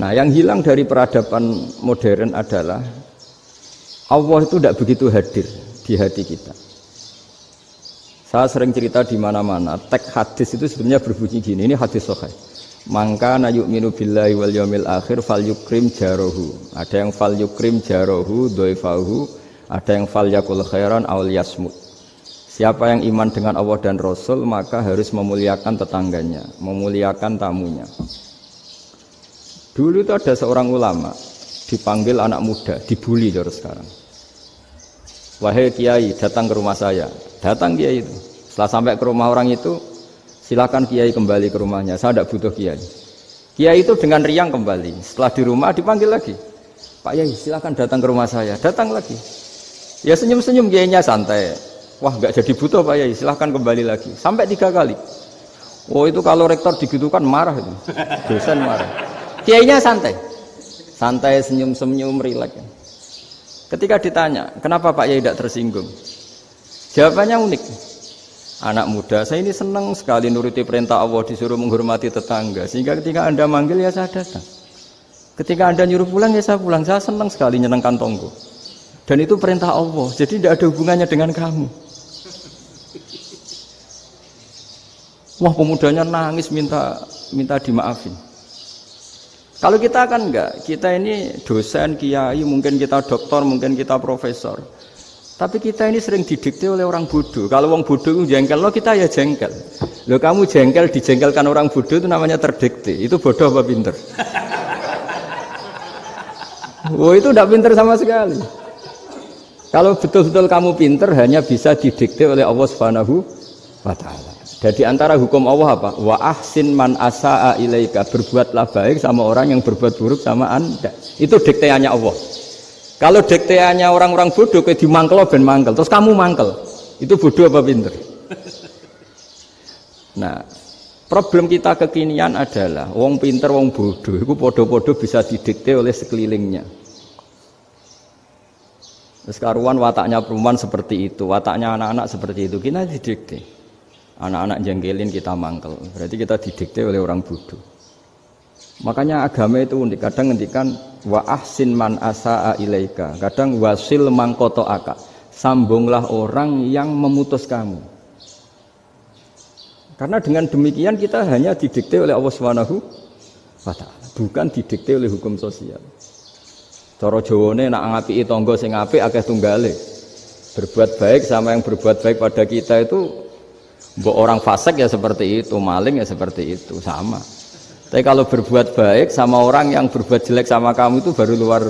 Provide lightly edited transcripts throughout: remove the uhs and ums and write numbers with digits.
Nah, yang hilang dari peradaban modern adalah Allah itu tidak begitu hadir di hati kita. Saya sering cerita di mana-mana, teks hadis itu sebenarnya berbunyi gini, ini hadis sahih. Mangka na yu'minu billahi wal yaumil akhir falyukrim jarahu. Ada yang falyukrim jarahu dhaifahu, ada yang falyakul khairan aw liyasmut. Siapa yang iman dengan Allah dan Rasul maka harus memuliakan tetangganya, memuliakan tamunya. Dulu itu ada seorang ulama dipanggil anak muda, dibully terus sekarang. Wahai kiai, datang ke rumah saya. Datang kiai itu. Setelah sampai ke rumah orang itu, silakan kiai kembali ke rumahnya. Saya tidak butuh kiai. Kiai itu dengan riang kembali. Setelah di rumah dipanggil lagi. Pak Yai, silakan datang ke rumah saya. Datang lagi. Ya senyum-senyum kiainya santai. Wah, nggak jadi butuh Pak Yai. Silakan kembali lagi. Sampai 3 kali. Oh itu kalau rektor digitukan marah itu. Dosen marah. Kiainya santai. Santai, senyum-senyum, rileks. Ketika ditanya, kenapa Pak Yai tidak tersinggung? Jawabannya unik. Anak muda, saya ini senang sekali nuruti perintah Allah, disuruh menghormati tetangga. Sehingga ketika Anda manggil, ya saya datang. Ketika Anda nyuruh pulang, ya saya pulang. Saya senang sekali nyenangkan tonggo. Dan itu perintah Allah, jadi tidak ada hubungannya dengan kamu. Wah, pemudanya nangis minta dimaafin. Kalau kita kan enggak, kita ini dosen, kiai, mungkin kita doktor, mungkin kita profesor. Tapi kita ini sering didikte oleh orang bodoh. Kalau orang bodoh itu jengkel, lo kita ya jengkel. Lo kamu jengkel, dijengkelkan orang bodoh itu namanya terdikte. Itu bodoh apa pinter? Oh itu tidak pinter sama sekali. Kalau betul-betul kamu pinter, hanya bisa didikte oleh Allah Subhanahu wa Ta'ala. Jadi antara hukum Allah apa? Wa ahsin man asa'a ilaika, berbuatlah baik sama orang yang berbuat buruk sama Anda. Itu dikteannya Allah. Kalau dikteannya orang-orang bodoh kayak dimangkel ben mangkel, terus kamu mangkel. Itu bodoh apa pinter? Nah, problem kita kekinian adalah wong pinter, wong bodoh itu podo-podo bisa didikte oleh sekelilingnya. Terus karuan wataknya perempuan seperti itu, wataknya anak-anak seperti itu, kita didikte. Anak-anak jengkelin kita mangkel, berarti kita didikte oleh orang bodoh. Makanya agama itu unik, kadang ngendikan wa ahsin man asa'a ilaika, kadang wasil man qata'aka, sambunglah orang yang memutus kamu. Karena dengan demikian kita hanya didikte oleh Allah Subhanahu wa Ta'ala, bukan didikte oleh hukum sosial. Cara Jawane nak ngapiki tangga sing apik akeh tunggale. Berbuat baik sama yang berbuat baik pada kita itu mbok orang fasik ya seperti itu, maling ya seperti itu, sama. Tapi kalau berbuat baik sama orang yang berbuat jelek sama kamu itu baru luar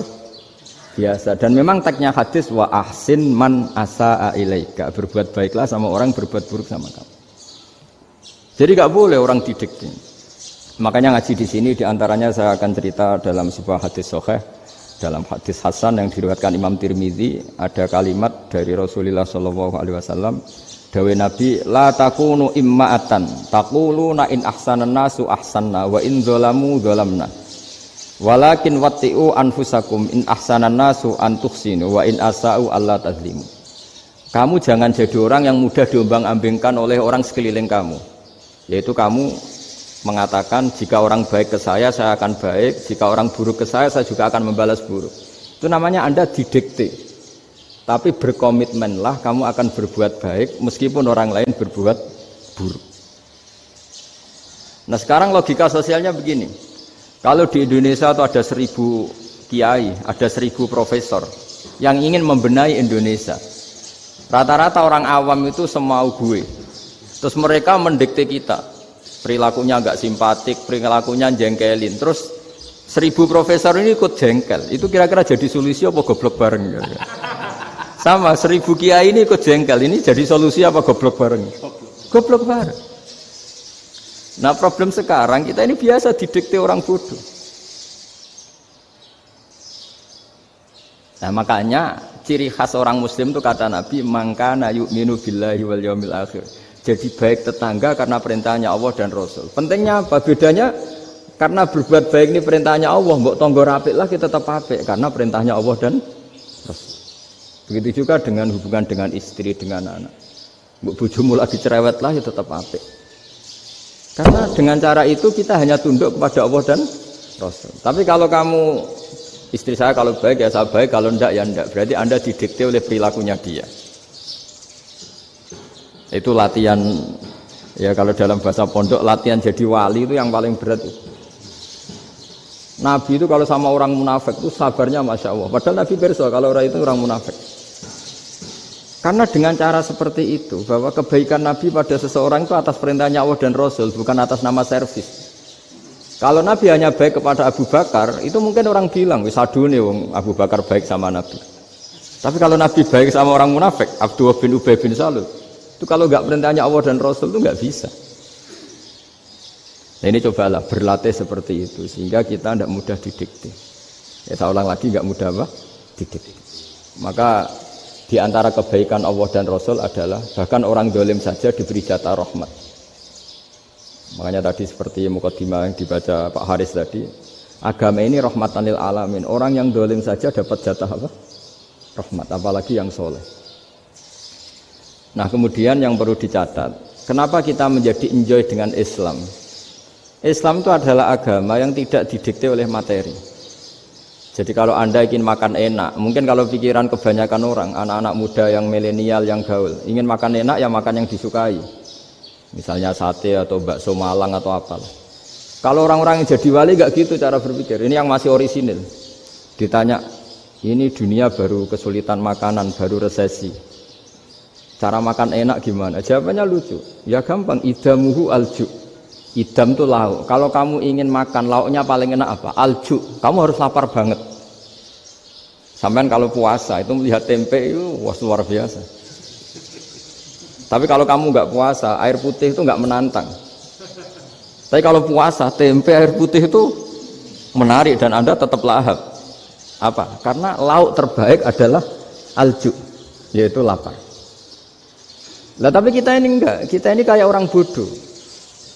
biasa. Dan memang teksnya hadis wa ahsin man asa'a ilaika, berbuat baiklah sama orang berbuat buruk sama kamu. Jadi enggak boleh orang didikte. Makanya ngaji di sini diantaranya saya akan cerita dalam sebuah hadis sahih, dalam hadis hasan yang diriwayatkan Imam Tirmizi, ada kalimat dari Rasulullah sallallahu alaihi wasallam. Dawe Nabi, la takunu imma'atan taquluna in ahsanan nasu ahsanna wa in zalamu zalamna walakin watti'u anfusakum in ahsanan nasu an tuhsinu wa in asa'u alla tazlimu. Kamu jangan jadi orang yang mudah diombang-ambingkan oleh orang sekeliling kamu, yaitu kamu mengatakan jika orang baik ke saya akan baik, jika orang buruk ke saya juga akan membalas buruk. Itu namanya Anda didikte. Tapi berkomitmenlah kamu akan berbuat baik meskipun orang lain berbuat buruk. Nah sekarang logika sosialnya begini. Kalau di Indonesia itu ada 1000 kiai, ada 1000 profesor yang ingin membenahi Indonesia. Rata-rata orang awam itu semau gue. Terus mereka mendikte kita. Perilakunya enggak simpatik, perilakunya jengkelin. Terus 1000 profesor ini ikut jengkel. Itu kira-kira jadi solusi apa goblok bareng? Sama 1000 kiai ini ikut jengkel, ini jadi solusi apa goblok bareng? Goblok bareng. Nah problem sekarang kita ini biasa didikte orang bodoh. Nah makanya ciri khas orang muslim itu kata Nabi mangkana yu'minu billahi wal yaumil akhir. Jadi baik tetangga karena perintahnya Allah dan Rasul. Pentingnya apa? Bedanya karena berbuat baik ini perintahnya Allah, mbok tangga apik lah kita tetap apik karena perintahnya Allah dan Rasul. Begitu juga dengan hubungan dengan istri, dengan anak. Mbok bojomu lagi cerewet lah ya tetap apik. Karena dengan cara itu kita hanya tunduk kepada Allah dan Rasul. Tapi kalau kamu istri saya kalau baik ya saya baik, kalau ndak ya ndak. Berarti Anda didikte oleh perilakunya dia. Itu latihan ya kalau dalam bahasa pondok latihan jadi wali itu yang paling berat itu. Nabi itu kalau sama orang munafik itu sabarnya Masya Allah. Padahal Nabi berso kalau orang itu orang munafik. Karena dengan cara seperti itu bahwa kebaikan Nabi pada seseorang itu atas perintahnya Allah dan Rasul, bukan atas nama servis. Kalau Nabi hanya baik kepada Abu Bakar, itu mungkin orang bilang wis adune wong Abu Bakar baik sama Nabi. Tapi kalau Nabi baik sama orang munafik, Abdullah bin Ubay bin Salul, itu kalau nggak perintahnya Allah dan Rasul itu nggak bisa. Nah ini cobalah berlatih seperti itu sehingga kita tidak mudah didikte. Ya saya ulang lagi nggak mudah apa? Didikte. Maka di antara kebaikan Allah dan Rasul adalah bahkan orang dolim saja diberi jatah rahmat. Makanya tadi seperti mukadimah yang dibaca Pak Haris tadi, agama ini rahmatan lil alamin. Orang yang dolim saja dapat jatah apa? Rahmat, apalagi yang soleh. Nah kemudian yang perlu dicatat, kenapa kita menjadi enjoy dengan Islam? Islam itu adalah agama yang tidak didikte oleh materi. Jadi kalau Anda ingin makan enak, mungkin kalau pikiran kebanyakan orang, anak-anak muda yang milenial, yang gaul, ingin makan enak ya makan yang disukai. Misalnya sate atau bakso Malang atau apalah. Kalau orang-orang yang jadi wali gak gitu cara berpikir. Ini yang masih orisinil. Ditanya, ini dunia baru kesulitan makanan, baru resesi. Cara makan enak gimana? Jawabannya lucu. Ya gampang, idamuhu alju. Idam itu lauk. Kalau kamu ingin makan lauknya paling enak apa? Alju. Kamu harus lapar banget. Sampai kalau puasa itu melihat tempe itu wah luar biasa. Tapi kalau kamu nggak puasa, air putih itu nggak menantang. Tapi kalau puasa, tempe air putih itu menarik dan Anda tetap lahap. Apa? Karena lauk terbaik adalah alju, yaitu lapar. Lah tapi kita ini enggak. Kita ini kayak orang bodoh.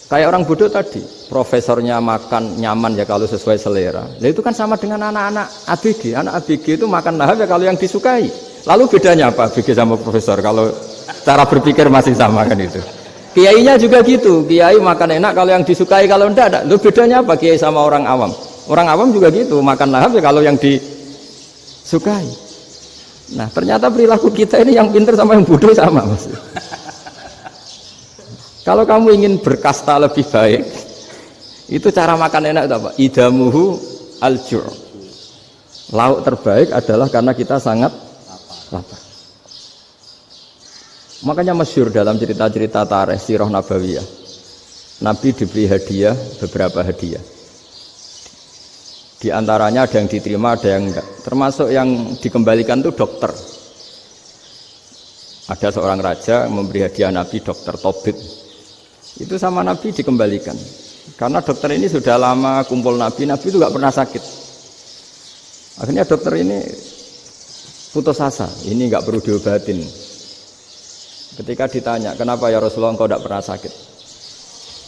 Kayak orang bodoh tadi, profesornya makan nyaman ya kalau sesuai selera. Nah itu kan sama dengan anak-anak ABG. Anak ABG itu makan lahap ya kalau yang disukai. Lalu bedanya apa ABG sama profesor? Kalau cara berpikir masih sama kan itu. Kiainya juga gitu. Kiai makan enak kalau yang disukai, kalau enggak ada. Lalu bedanya apa kiai sama orang awam? Orang awam juga gitu, makan lahap ya kalau yang disukai. Nah ternyata perilaku kita ini yang pintar sama yang bodoh sama Mas. Kalau kamu ingin berkasta lebih baik, itu cara makan enak itu apa? Idamuhu al-jur. Lauk terbaik adalah karena kita sangat lapar. Makanya masyhur dalam cerita-cerita tarikh sirah nabawiyah. Nabi diberi hadiah, beberapa hadiah. Di antaranya ada yang diterima, ada yang enggak. Termasuk yang dikembalikan itu dokter. Ada seorang raja memberi hadiah Nabi dokter Tobit. Itu sama Nabi dikembalikan. Karena dokter ini sudah lama kumpul Nabi itu nggak pernah sakit. Akhirnya dokter ini putus asa, ini nggak perlu diobatin. Ketika ditanya, kenapa ya Rasulullah engkau tidak pernah sakit?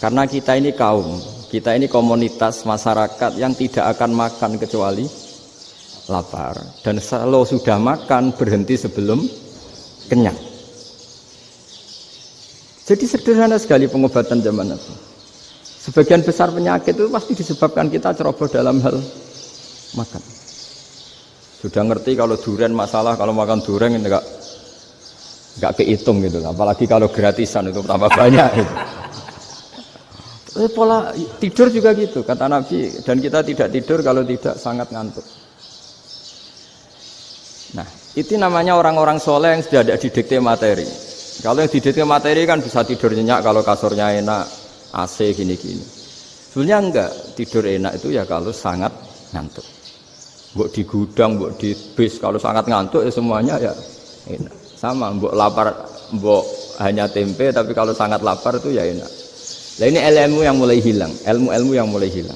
Karena kita ini kaum, kita ini komunitas masyarakat yang tidak akan makan kecuali lapar. Dan kalau sudah makan berhenti sebelum kenyang. Jadi sederhana sekali pengobatan zaman itu. Sebagian besar penyakit itu pasti disebabkan kita ceroboh dalam hal makan. Sudah ngerti kalau durian masalah, kalau makan durian ini enggak kehitung gitu. Apalagi kalau gratisan itu tambah banyak. Gitu. Pola tidur juga gitu kata Nabi, dan kita tidak tidur kalau tidak sangat ngantuk. Nah, itu namanya orang-orang soleh yang sudah tidak didikte materi. Kalau yang didikte materi kan bisa tidur nyenyak kalau kasurnya enak, AC gini-gini. Sebenarnya enggak, tidur enak itu ya kalau sangat ngantuk. Mbok di gudang, mbok di bis, kalau sangat ngantuk ya semuanya ya enak. Sama, mbok lapar, mbok hanya tempe, tapi kalau sangat lapar itu ya enak. Nah ini ilmu yang mulai hilang, ilmu-ilmu yang mulai hilang.